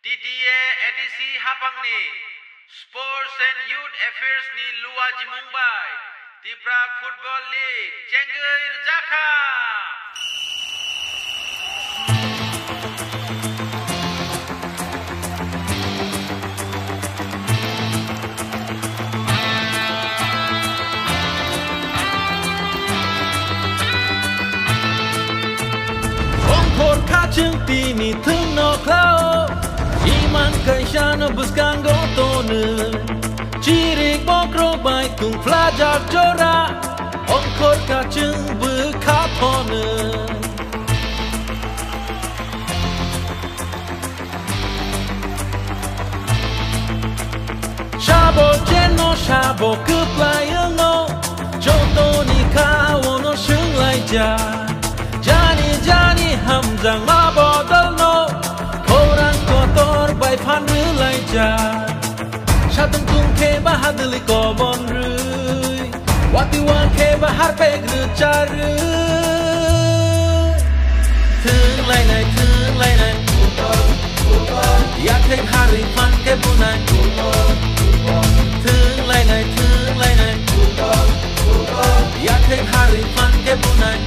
TTA edisi hapang ni Sports and Youth Affairs ni Luaji Mumbai Tipra Football League Cenggai Rjaka. Kacang tini tengok lau Iman kaisana buskan gotone Cirik bokro baik tung pelajar corak Ongkor kacang berkapone Shabo jeno shabo keplayango Contoh ni kawono sheng lai jah Jani hamzang ma bodol no Korang kotor bai phan rư lai ja Shatang tung ke bahadli ko bon rư Wati wan ke bahar pe gru cha rư Thương lai nai Ya thek hari phan ke bunai Thương lai nai Ya thek hari phan ke bunai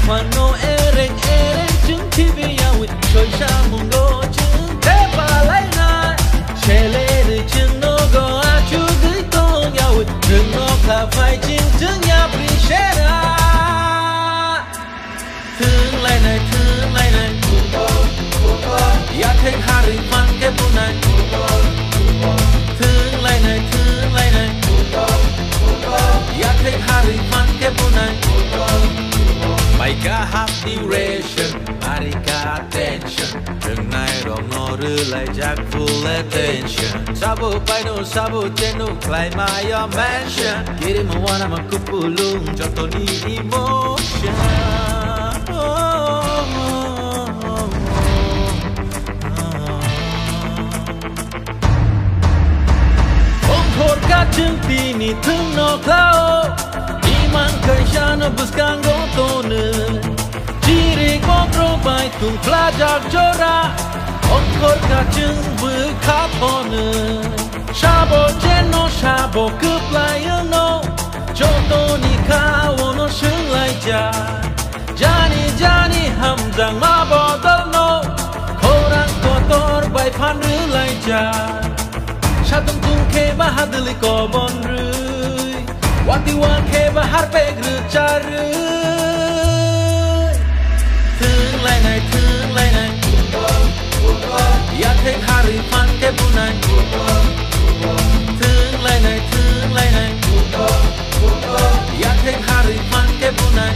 Mano ereng chứng thi về nhau trôi xa mùng đô chứng thế và lấy nai che lê để chứng nó go a chú gửi con nhau đừng nó là phải chính chứng nhà bị che ra thương lại này ya thấy hari phan cái bún này thương lại này ya thấy hari phan cái bún này Maika half duration, Marika attention. Đừng này rong ngó rư lại jack full attention. Sabo paino, sabo chenu, claim my your mansion. Get him a one, I'm a kupulung, joto ni emotion. Ong khor kacang tini thương no klau. Iman kaisana buskan gotone Cirik bokro baik tung pelajar corak Ongkor kacang berkapone Shabo jeno shabo keplayango Contoh ni kawono sheng lai jah Jani hamzang ma bodol no Korang kotor bai phan rư lai jah Shatang tung ke bahadli ko bon rư Wati wan ke bahar pe gru cha rư Thương lai nai Ya thek hari phan ke bunai Thương lai nai Ya thek hari phan ke bunai